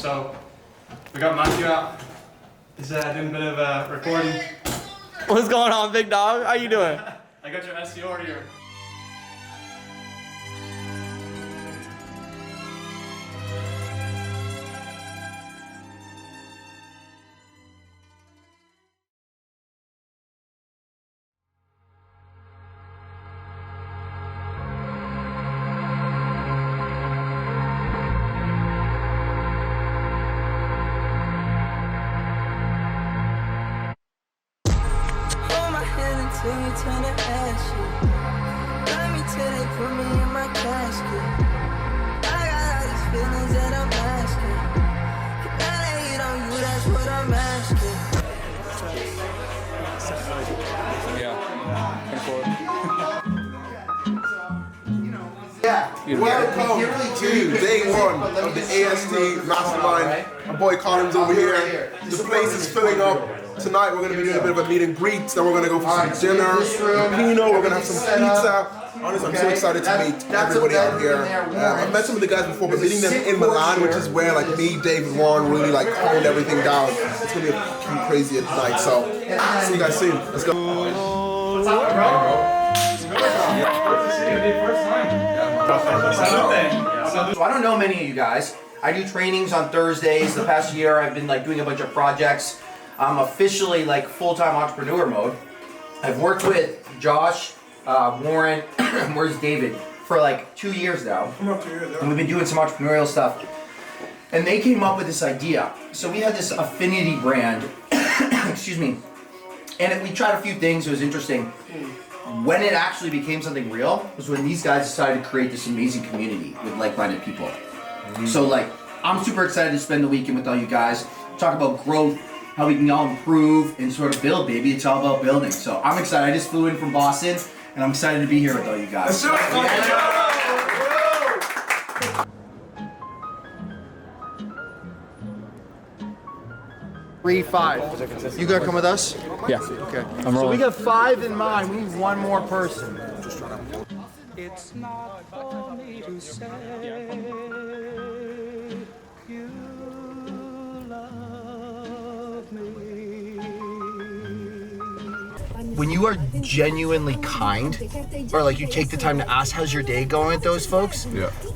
So we got Matthew out. He's doing a bit of recording. What's going on, big dog? How you doing? I got your SEO here. Till you turn to ashes. Love me till they put me in my casket. I got all these feelings that I'm asking. Can I lay it on you? That's what I'm asking. Yeah, welcome to day one of the AST Mastermind. My boy Colin's over here. The place is filling up. Tonight we're going to be doing a bit of a meet and greet, then we're going to go for some dinner, Pinot, we're going to have some pizza. Honestly, I'm so excited to meet everybody out here. I've met some of the guys before, but meeting them in Milan, which is where like me, Dave, and Warren really like honed everything down. It's going to be a fucking crazy night, so see you guys soon. Let's go. What's up, bro? So I don't know many of you guys. I do trainings on Thursdays. The past year I've been like doing a bunch of projects. I'm officially like full-time entrepreneur mode. I've worked with Josh, Warren, where's David, for like 2 years now. And we've been doing some entrepreneurial stuff. And they came up with this idea. So we had this affinity brand, excuse me, and we tried a few things. It was interesting. When it actually became something real was when these guys decided to create this amazing community with like-minded people. So like, I'm super excited to spend the weekend with all you guys, talk about growth, how we can all improve and sort of build, baby. It's all about building. So I'm excited. I just flew in from Boston, and I'm excited to be here with all you guys. Let's do it. 3, 5. You gonna come with us? Yeah. Okay. I'm We got 5 in mind. We need one more person. It's not for me to say you love me. When you are genuinely kind, or like you take the time to ask how's your day going with those folks,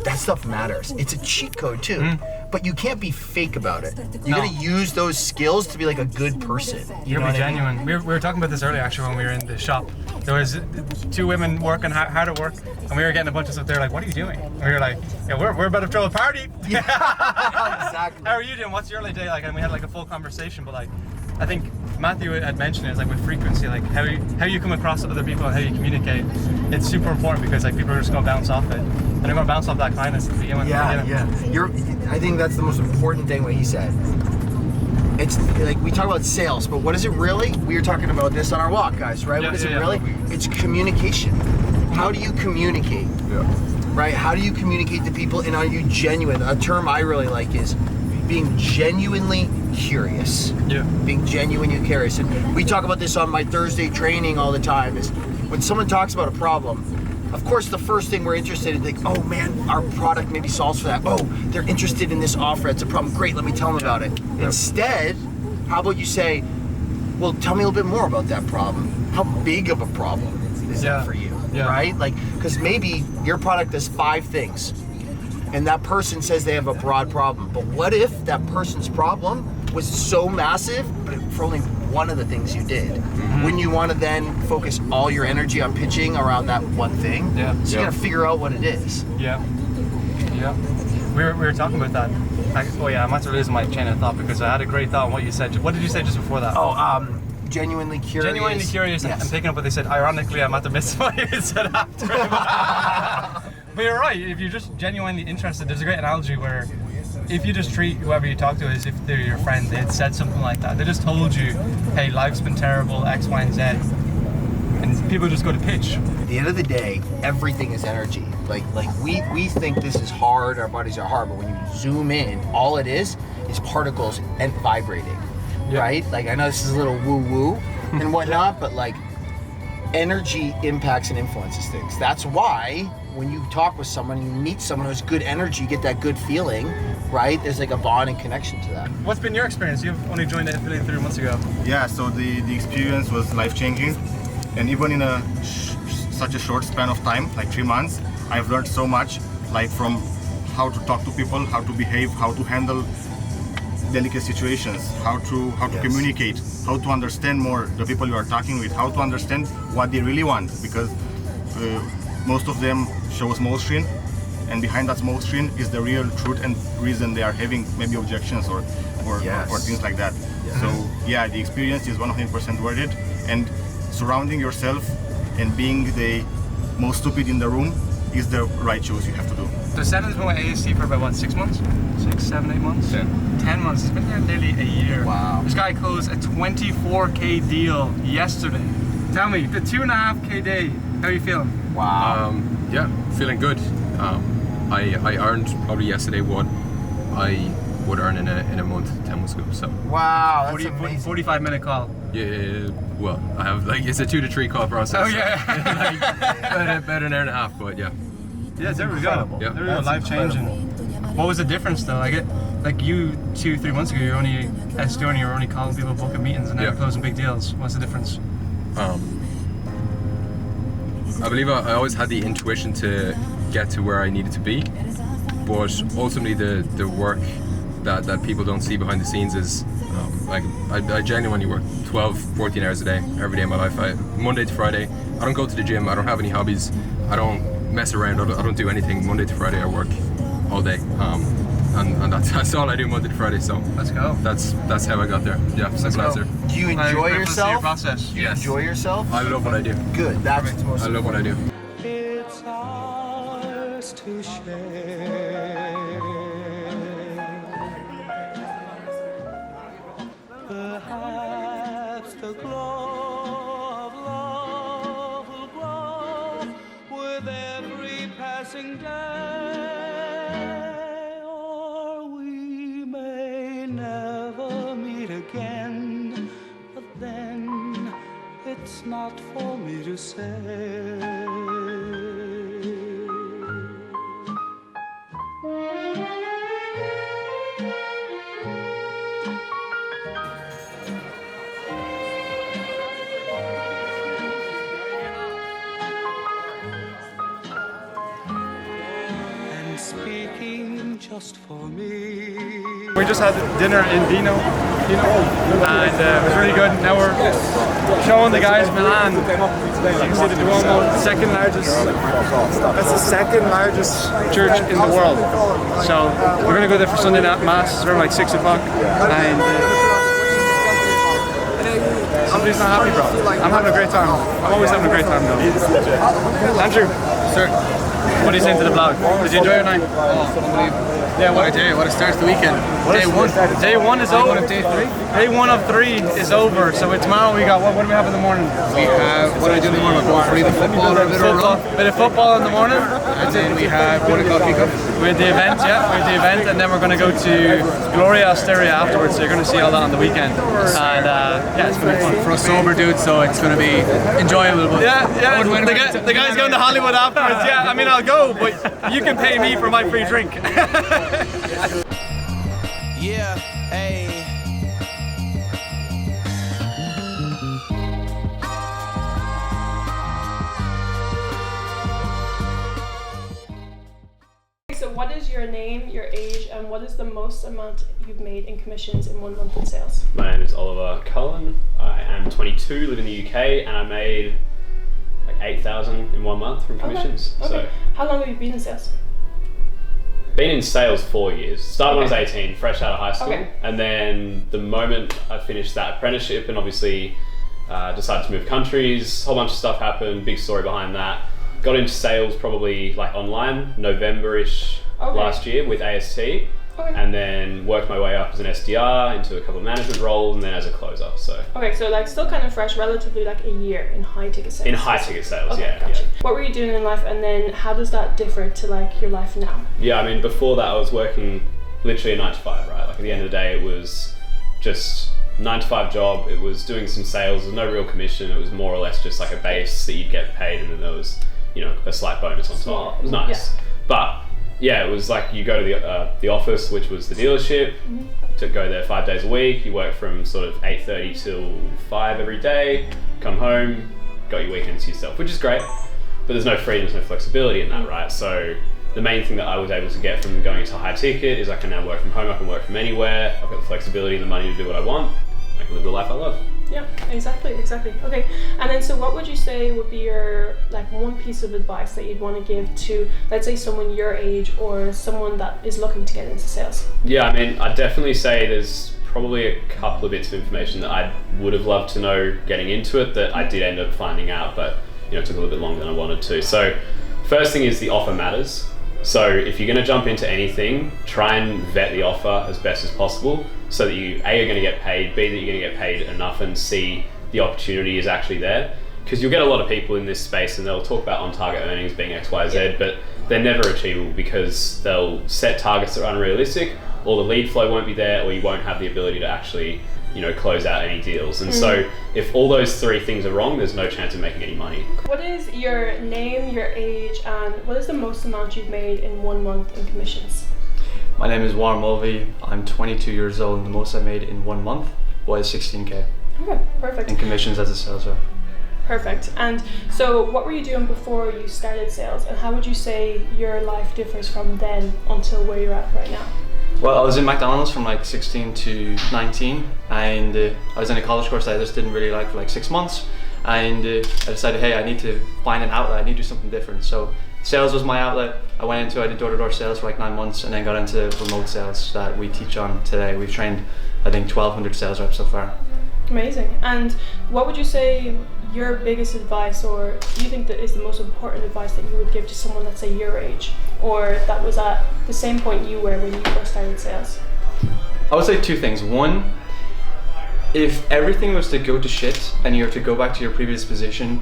that stuff matters. It's a cheat code too, but you can't be fake about it. You gotta use those skills to be like a good person. You know Be what genuine. I mean? We were talking about this earlier actually when we were in the shop. There was 2 women working hard at work, and we were getting a bunch of stuff. They're like, "What are you doing?" And we were like, "Yeah, we're about to throw a party." Yeah, exactly. How are you doing? What's your day like? And we had like a full conversation. But like, I think Matthew had mentioned it, like with frequency, like how you come across other people and how you communicate. It's super important because like people are just gonna bounce off it, and they're gonna bounce off that kindness to begin with. Yeah. I think that's the most important thing what he said. It's like we talk about sales, but what is it really? We were talking about this on our walk, guys, right? What is it really? It's communication. How do you communicate? Right? How do you communicate to people, and are you genuine? A term I really like is being genuinely curious. Being genuinely curious. And we talk about this on my Thursday training all the time, is when someone talks about a problem, of course the first thing we're interested in, like, oh man, our product maybe solves for that. Oh, they're interested in this offer, it's a problem. Great, let me tell them about it. Instead, how about you say, well, tell me a little bit more about that problem. How big of a problem is that for you? Right? Like, because maybe your product does 5 things, and that person says they have a broad problem. But what if that person's problem was so massive, but for only one of the things you did? Wouldn't you want to then focus all your energy on pitching around that one thing? So you gotta figure out what it is. We were talking about that. I must have losing my chain of thought because I had a great thought on what you said. What did you say just before that? Genuinely curious. Genuinely curious. Yes. I'm picking up what they said. Ironically, I'm at the miss what you said after. But you're right. If you're just genuinely interested, there's a great analogy where if you just treat whoever you talk to as if they're your friend, they had said something like that. They just told you, hey, life's been terrible, X, Y, and Z. And people just go to pitch. At the end of the day, everything is energy. Like we think this is hard, our bodies are hard, but when you zoom in, all it is particles and vibrating. Right? Like, I know this is a little woo-woo and whatnot, but like energy impacts and influences things. That's why when you talk with someone, you meet someone who's good energy, you get that good feeling, right? There's like a bond and connection to that. What's been your experience? You've only joined the affiliate 3 months ago. Yeah, so the experience was life-changing, and even in such a short span of time, like 3 months, I've learned so much, like from how to talk to people, how to behave, how to handle delicate situations, how to communicate, how to understand more the people you are talking with, how to understand what they really want, because most of them show a small screen, and behind that small screen is the real truth and reason they are having maybe objections or things like that. Yes. So yeah, the experience is 100% worth it, and surrounding yourself and being the most stupid in the room is the right choice you have to do. So Seven's been with AST for about what, 6 months? 6, 7, 8 months? 10 months. He's been there nearly a year. Wow. This guy closed a 24K deal yesterday. Tell me, the 2.5K day, how are you feeling? Wow. Yeah, feeling good. I earned probably yesterday what I would earn in a month 10 months ago. So Wow, that's amazing. 45-minute call. yeah, well, I have like it's a 2 to 3 call process. Oh yeah. like, about an hour and a half, but yeah. Yeah, there we go. Yeah. There we go, life changing. What was the difference though? Like you 2-3 months ago, you were only SDR and you were only calling people, booking meetings, and now you're closing big deals. What's the difference? I believe I always had the intuition to get to where I needed to be, but ultimately the work that people don't see behind the scenes is like I genuinely work 12, 14 hours a day, every day of my life. Monday to Friday, I don't go to the gym, I don't have any hobbies, I don't mess around, I don't do anything. Monday to Friday I work all day, and that's all I do Monday to Friday. So Let's go. that's how I got there. Yeah, simple answer. Do you enjoy yourself? Process. Do you enjoy yourself? I love what I do. Good. That's the most I love what I do. It's ours to share. Perhaps the glow of love will grow with every passing day, or we may never meet again, but then it's not for me to say. And speaking just for me. We just had dinner in Dino, and it was really good. Now we're showing the guys Milan. You can see the Duomo, second largest. That's the second largest church in the world. So we're gonna go there for Sunday night mass. It's around like 6 o'clock, and somebody's not happy, bro. I'm having a great time. I'm always having a great time, though. Andrew, sir, what do you say to the vlog? Did you enjoy your night? Oh, unbelievable. Yeah, What a day, what a start to the weekend. Day one. Day one is over. Day 1 of day 3. Day 1 of 3 is over. So tomorrow we got, what do we have in the morning? We have, what do I do in the morning? Go for either football or a bit of a run. Bit of football in the morning. And then we have 1 o'clock kickoff. We're at the event, and then we're going to go to Gloria Osteria afterwards. So you're going to see all that on the weekend. And yeah, it's going to be fun. For a sober dude, so it's going to be enjoyable. But Yeah. The guy's going to Hollywood afterwards. Yeah, I mean, I'll go, but you can pay me for my free drink. Yeah, hey. So what is your name, your age, and what is the most amount you've made in commissions in 1 month in sales? My name is Oliver Cullen. I am 22, live in the UK, and I made like 8,000 in 1 month from commissions. Okay. So How long have you been in sales? been in sales 4 years. Started when I was 18, fresh out of high school, and then the moment I finished that apprenticeship and obviously decided to move countries, a whole bunch of stuff happened, big story behind that. Got into sales probably like online, November-ish last year with AST. And then worked my way up as an SDR into a couple of management roles and then as a closer. So Okay, so like still kind of fresh, relatively like a year in high ticket sales. in high ticket sales, Okay, yeah. gotcha. What were you doing in life, and then how does that differ to like your life now? Yeah, I mean, before that I was working literally a 9 to 5, right? Like at the end of the day it was just 9 to 5 job. It was doing some sales, there was no real commission. It was more or less just like a base that you'd get paid, and then there was you know, a slight bonus on top. It was nice. But yeah, it was like you go to the office, which was the dealership, to go there 5 days a week. You work from sort of 8:30 till 5 every day, come home, got your weekends to yourself, which is great, but there's no freedom, there's no flexibility in that, right? So the main thing that I was able to get from going into high ticket is I can now work from home, I can work from anywhere, I've got the flexibility and the money to do what I want, I can live the life I love. Yeah, exactly. Okay, and then so what would you say would be your like one piece of advice that you'd want to give to, let's say, someone your age or someone that is looking to get into sales? Yeah, I mean, I'd definitely say there's probably a couple of bits of information that I would have loved to know getting into it that I did end up finding out, but you know, it took a little bit longer than I wanted to. So first thing is the offer matters. So if you're going to jump into anything, try and vet the offer as best as possible so that you A, are going to get paid, B, that you're going to get paid enough, and C, the opportunity is actually there. Because you'll get a lot of people in this space and they'll talk about on-target earnings being X, Y, Z, but they're never achievable because they'll set targets that are unrealistic, or the lead flow won't be there, or you won't have the ability to actually, you know, close out any deals. And so if all those three things are wrong, there's no chance of making any money. What is your name, your age, and what is the most amount you've made in 1 month in commissions? My name is Mulvey. I'm 22 years old and the most I made in 1 month was 16K. Okay, perfect. In commissions as a sales rep. Perfect. And so what were you doing before you started sales, and how would you say your life differs from then until where you're at right now? Well, I was in McDonald's from like 16 to 19, and I was in a college course that I just didn't really like for like 6 months, and I decided, hey, I need to find an outlet, I need to do something different. So sales was my outlet. I did door-to-door sales for like 9 months and then got into remote sales that we teach on today. We've trained, I think, 1,200 sales reps so far. Amazing. And what would you say your biggest advice, or you think that is the most important advice that you would give to someone, let's say your age, or that was at the same point you were when you first started sales? I would say 2 things. One, if everything was to go to shit and you have to go back to your previous position,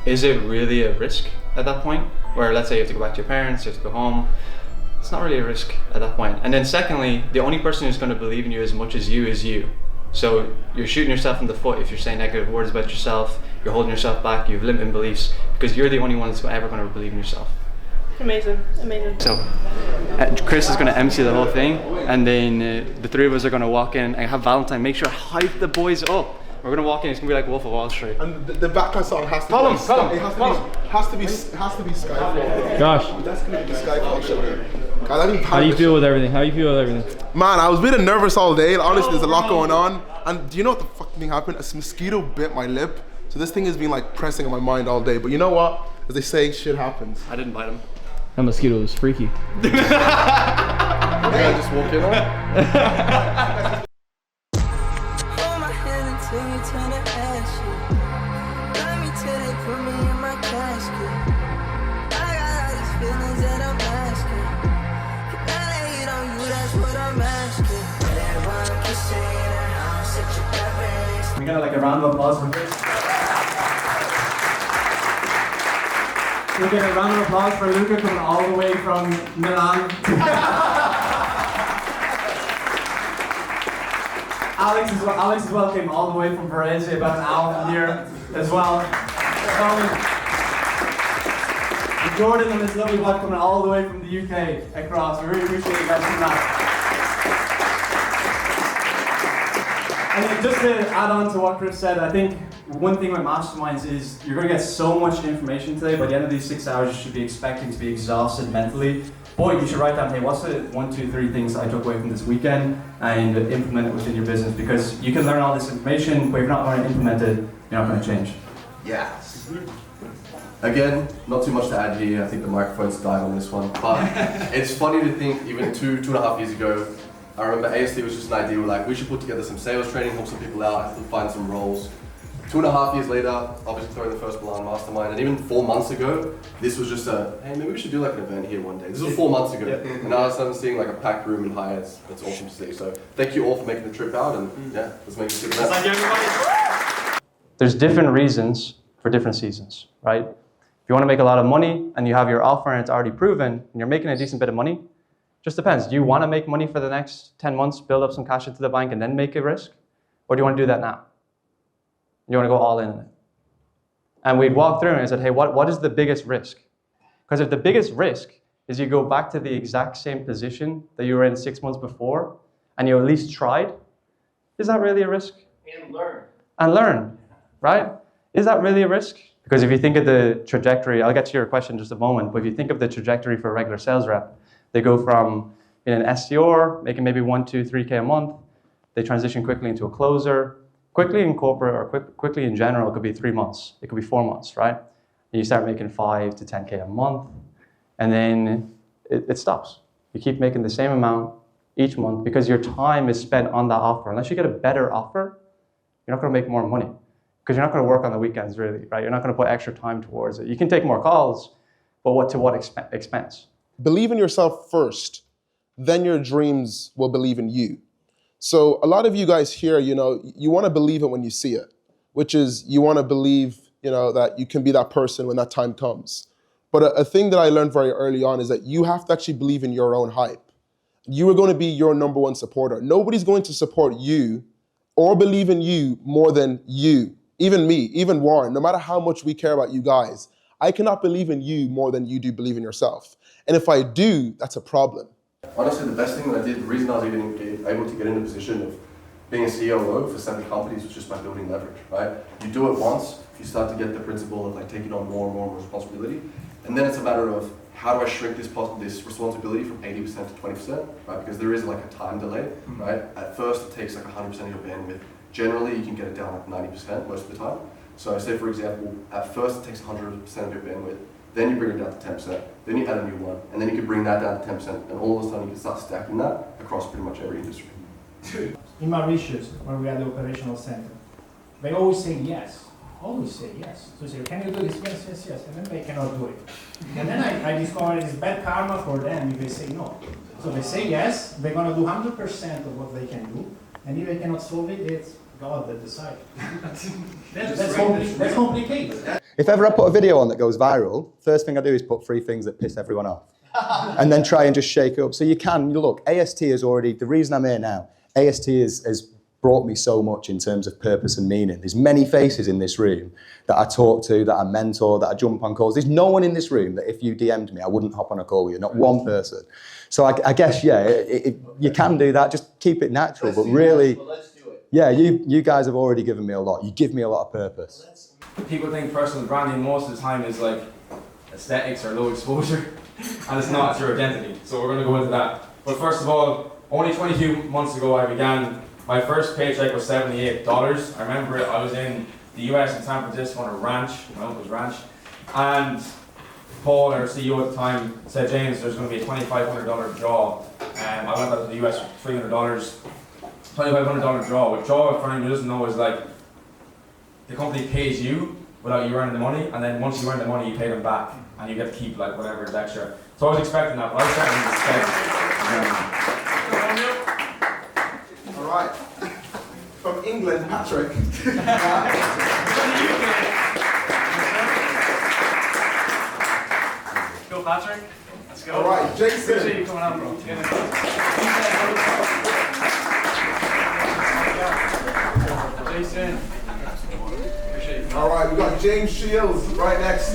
is it really a risk at that point? Where let's say you have to go back to your parents, you have to go home. It's not really a risk at that point. And then secondly, the only person who's going to believe in you as much as you is you. So you're shooting yourself in the foot if you're saying negative words about yourself, you're holding yourself back, you have limiting beliefs, because you're the only one that's ever going to believe in yourself. Amazing. So Chris is going to MC the whole thing, and then the 3 of us are going to walk in and have Valentine make sure to hype the boys up. We're going to walk in, it's going to be like Wolf of Wall Street. And the background song has to Call him. has to be Skyfall. Gosh. That's going to be the Skyfall sugar. God, How do you feel with everything? Man, I was really nervous all day. Honestly, there's a lot going on. And do you know what the fucking thing happened? A mosquito bit my lip. So this thing has been like pressing on my mind all day. But you know what? As they say, shit happens. I didn't bite him. That mosquito was freaky. I just walk in on. Hold my hand until you turn to ash. Love me till they put me in my casket. I got all these feelings that I'm asking. Can I lay it on you? That's what I'm asking. Everyone can say that I'm such a bad. We got like a round of applause for Chris. We get a round of applause for Luca coming all the way from Milan. Alex as well came all the way from Varese, about an hour from here as well. And Jordan and his lovely wife coming all the way from the UK across. We really appreciate you guys coming out. And just to add on to what Chris said, I think one thing with masterminds is you're going to get so much information today. By the end of these 6 hours, you should be expecting to be exhausted mentally. But you should write down, hey, what's the 1, 2, 3 things I took away from this weekend, and implement it within your business, because you can learn all this information, but if you're not going to implement it, you're not going to change. Yeah. Again, not too much to add here. I think the microphone's died on this one. But it's funny to think, even 2.5 years ago, I remember ASD was just an idea, we're like, we should put together some sales training, help some people out, find some roles. 2.5 years later, obviously throwing the first Milan Mastermind, and even 4 months ago, this was just a, hey, maybe we should do like an event here one day. This was 4 months ago, and now I'm seeing like a packed room in Hyatt. It's awesome to see. So thank you all for making the trip out, and yeah, let's make it good. Thank you, everybody. There's different reasons for different seasons, right? If you want to make a lot of money and you have your offer and it's already proven, and you're making a decent bit of money, just depends. Do you want to make money for the next 10 months, build up some cash into the bank and then make a risk? Or do you want to do that now? You want to go all in on it? And we'd walk through and I said, hey, what is the biggest risk Because if the biggest risk is you go back to the exact same position that you were in 6 months before, and you at least tried, is that really a risk? And learn, right? Is that really a risk? Because if you think of the trajectory, I'll get to your question in just a moment, but if you think of the trajectory for a regular sales rep, they go from being an SDR, making maybe 1, 2, 3K a month, they transition quickly into a closer. Quickly in corporate or quickly in general, it could be 3 months, it could be 4 months, right? And you start making 5 to 10K a month, and then it stops. You keep making the same amount each month because your time is spent on that offer. Unless you get a better offer, you're not gonna make more money because you're not gonna work on the weekends really, right? You're not gonna put extra time towards it. You can take more calls, but to what expense? Believe in yourself first, then your dreams will believe in you. So a lot of you guys here, you wanna believe it when you see it, which is you wanna believe, that you can be that person when that time comes. But a thing that I learned very early on is that you have to actually believe in your own hype. You are going to be your number one supporter. Nobody's going to support you or believe in you more than you. Even me, even Warren, no matter how much we care about you guys, I cannot believe in you more than you do believe in yourself. And if I do, that's a problem. Honestly, the best thing that I did, the reason I was even able to get in the position of being a COO for 7 companies was just by building leverage, right? You do it once, you start to get the principle of taking on more and more responsibility. And then it's a matter of how do I shrink this responsibility from 80% to 20%, right? Because there is a time delay, right? At first, it takes 100% of your bandwidth. Generally, you can get it down 90% most of the time. So say, for example, at first it takes 100% of your bandwidth, then you bring it down to 10%, then you add a new one, and then you can bring that down to 10%, and all of a sudden you can start stacking that across pretty much every industry. In Mauritius, where we had the operational center, they always say yes. Always say yes. So say, can you do this? Yes, yes, yes. And then they cannot do it. And then I discovered it's bad karma for them if they say no. So they say yes, they're going to do 100% of what they can do. And if they cannot solve it, it's God that decides. That's complicated. If ever I put a video on that goes viral, first thing I do is put 3 things that piss everyone off. And then try and just shake it up. So you look, AST is already, the reason I'm here now, AST has brought me so much in terms of purpose and meaning. There's many faces in this room that I talk to, that I mentor, that I jump on calls. There's no one in this room that if you DM'd me, I wouldn't hop on a call with you, not one person. So I guess, you can do that, just keep it natural, but really, you guys have already given me a lot. You give me a lot of purpose. People think personal branding most of the time is aesthetics or low exposure, and it's not, it's your identity. So we're gonna go into that. But first of all, only 22 months ago I began. My first paycheck was $78. I remember I was in the US in San Francisco on a ranch, my uncle's ranch, and Paul, our CEO at the time, said, James, there's going to be a $2,500 draw. I went out to the US for $300, $2,500 draw. What draw, for anyone who doesn't know, is the company pays you without you earning the money, and then once you earn the money, you pay them back, and you get to keep whatever is extra. So I was expecting that, but I was expecting instead. All right. From England, Patrick. Go, Patrick. Let's go. All right, Jason. Appreciate you coming out, bro. Jason. Appreciate you. All right, we got James Shields right next.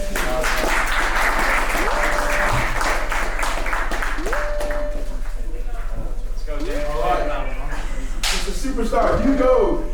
Superstar, you go.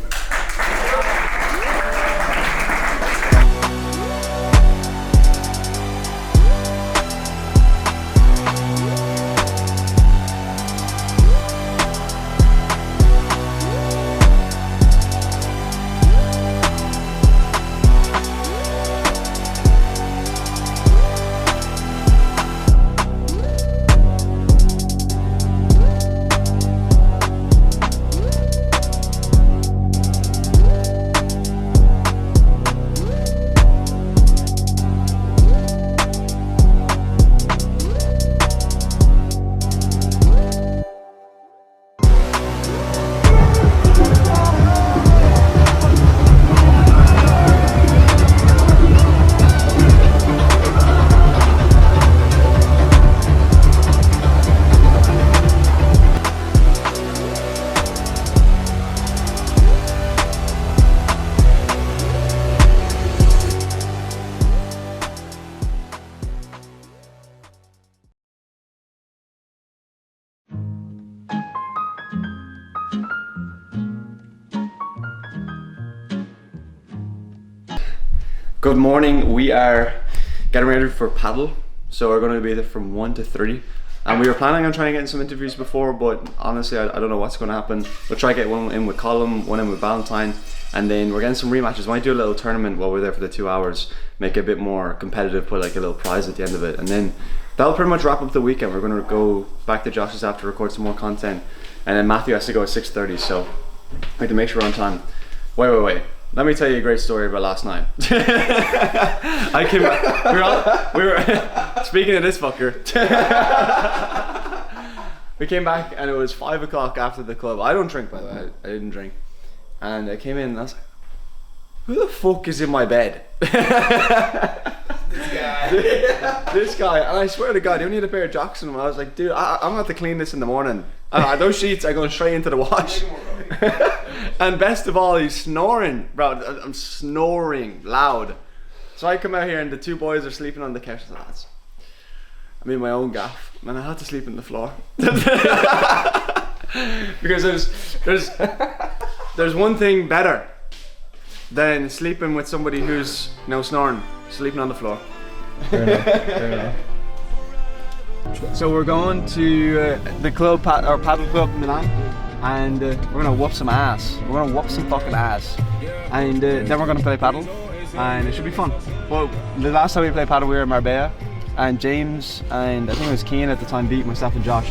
Good morning. We are getting ready for paddle, so we're going to be there from 1 to 3. And we were planning on trying to get in some interviews before, but honestly, I don't know what's going to happen. We'll try to get one in with Colm, one in with Valentine, and then we're getting some rematches. We might do a little tournament while we're there for the 2 hours, make it a bit more competitive, put like a little prize at the end of it, and then that'll pretty much wrap up the weekend. We're going to go back to Josh's after to record some more content, and then Matthew has to go at 6:30, so we have to make sure we're on time. Wait. Let me tell you a great story about last night. I came back, we were speaking of this fucker. We came back and it was 5 o'clock after the club. I don't drink, by the way. I didn't drink. And I came in and I was like, who the fuck is in my bed? This guy. And I swear to God, he only had a pair of jocks in him. I was like, dude, I'm gonna have to clean this in the morning. Those sheets are going straight into the wash. And best of all, he's snoring, bro. I'm snoring loud. So I come out here and the 2 boys are sleeping on the couch. I was like, I'm in my own gaff, and I had to sleep on the floor. Because there's one thing better than sleeping with somebody who's snoring, sleeping on the floor. Fair enough. So we're going to the club, our paddle club in Milan, and we're gonna whoop some ass. We're gonna whoop some fucking ass, and then we're gonna play paddle, and it should be fun. Well, the last time we played paddle, we were in Marbella, and James and I think it was Keane at the time beat myself and Josh.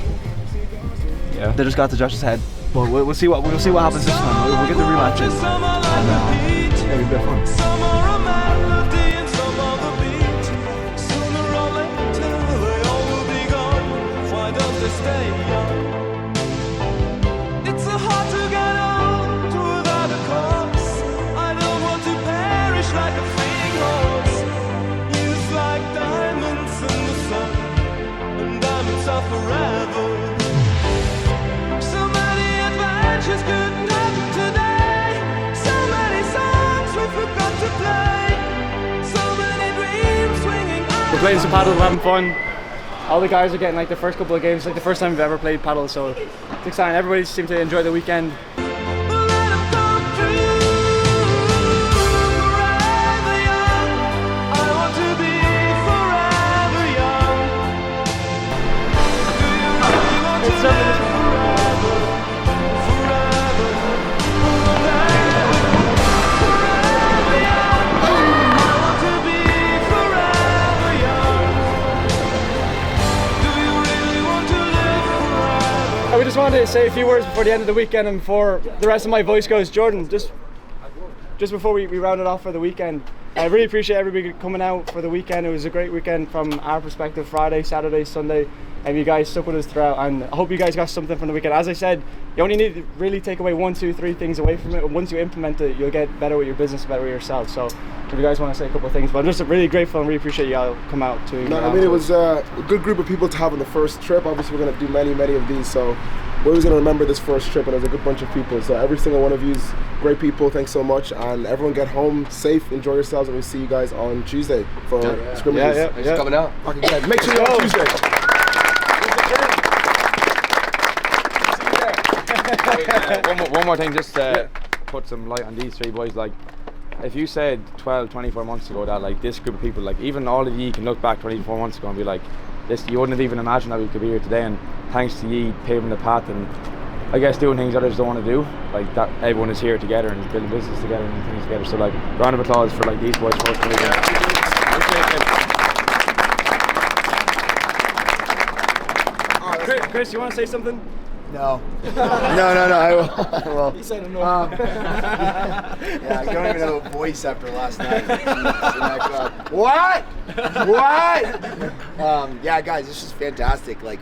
Yeah. They just got to Josh's head, but we'll see what happens this time. We'll get the rematches, and it'll be a bit of fun. It's so hard to get on without a cause. I don't want to perish like a fleeing horse. Used like diamonds in the sun, and diamonds are forever. So many adventures couldn't happen today. So many songs we forgot to play. So many dreams swinging. We're playing some paddle, we're having fun. All the guys are getting like the first couple of games, like the first time we've ever played paddle, so it's exciting. Everybody seems to enjoy the weekend. I just wanted to say a few words before the end of the weekend and before the rest of my voice goes. Jordan, just before we round it off for the weekend, I really appreciate everybody coming out for the weekend. It was a great weekend from our perspective, Friday, Saturday, Sunday, and you guys stuck with us throughout, and I hope you guys got something from the weekend. As I said, you only need to really take away 1, 2, 3 things away from it, and once you implement it, you'll get better with your business, better with yourself. So if you guys want to say a couple of things, but I'm just really grateful and really appreciate y'all come out to. No, I mean, it was a good group of people to have on the first trip. Obviously, we're going to do many of these, so we're always going to remember this first trip, and there's a good bunch of people. So every single one of you's great people. Thanks so much, and everyone get home safe, enjoy yourselves, and we'll see you guys on Tuesday for scrimmages. Thanks for coming out. Okay, make sure you're on Tuesday. One more thing, just to put some light on these 3 boys. Like, if you said 12, 24 months ago that like this group of people, like even all of you can look back 24 months ago and be like, this, you wouldn't have even imagined that we could be here today. And thanks to you paving the path and I guess doing things others don't want to do, like that, everyone is here together and building business together and things together. So like, round of applause for like these boys first. Chris, you want to say something? No. No, I will. He said no. Yeah, I don't even have a voice after last night. What? Yeah, guys, this is fantastic. Like,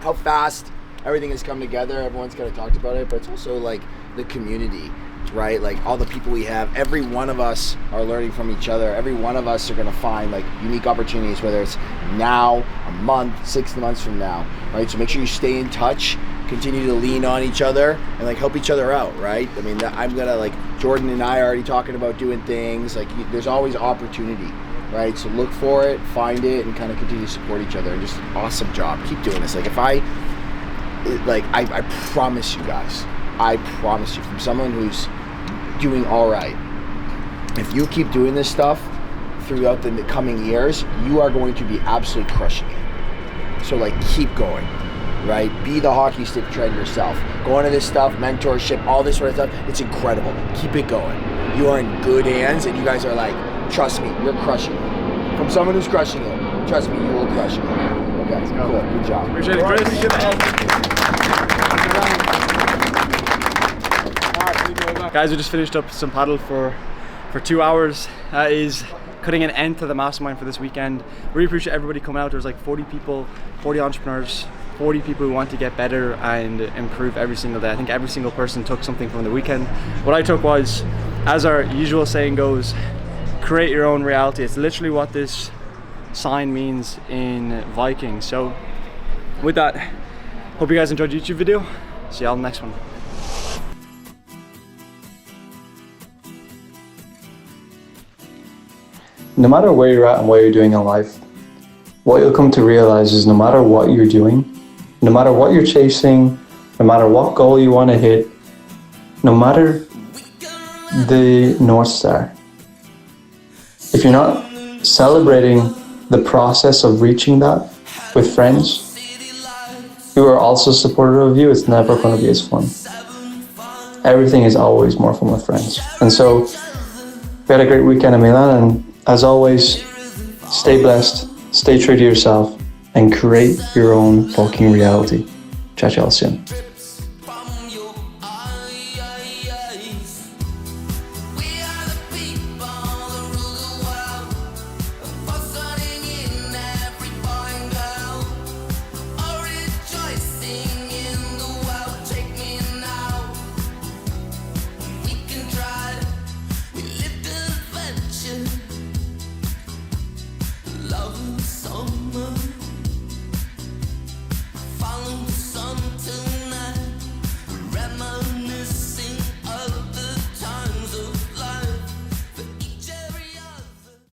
how fast everything has come together. Everyone's kind of talked about it, but it's also like the community, right? Like all the people we have, every one of us are learning from each other. Every one of us are going to find like unique opportunities, whether it's now, a month, 6 months from now, right? So make sure you stay in touch, continue to lean on each other and like help each other out, right? I mean, I'm gonna like, Jordan and I are already talking about doing things, like there's always opportunity, right? So look for it, find it, and kind of continue to support each other. And just awesome job, keep doing this. Like if I promise you guys, I promise you, from someone who's doing all right, if you keep doing this stuff throughout the coming years, you are going to be absolutely crushing it. So like, keep going, right? Be the hockey stick tread yourself. Go into this stuff, mentorship, all this sort of stuff. It's incredible. Keep it going. You are in good hands, and you guys are like, trust me, you're crushing it. From someone who's crushing it, trust me, you will crush it. Okay, cool. Good job. Appreciate it, Chris. Guys, we just finished up some paddle for 2 hours. That is putting an end to the mastermind for this weekend. Really appreciate everybody coming out. There's like 40 people, 40 entrepreneurs, 40 people who want to get better and improve every single day. I think every single person took something from the weekend. What I took was, as our usual saying goes, create your own reality. It's literally what this sign means in Viking. So with that, hope you guys enjoyed the YouTube video. See y'all in the next one. No matter where you're at and what you're doing in life, what you'll come to realize is no matter what you're doing, no matter what you're chasing, no matter what goal you want to hit, no matter the North Star, if you're not celebrating the process of reaching that with friends who are also supportive of you, it's never going to be as fun. Everything is always more fun with friends. And so we had a great weekend in Milan, and as always, stay blessed, stay true to yourself, and create your own fucking reality. Chat y'all soon.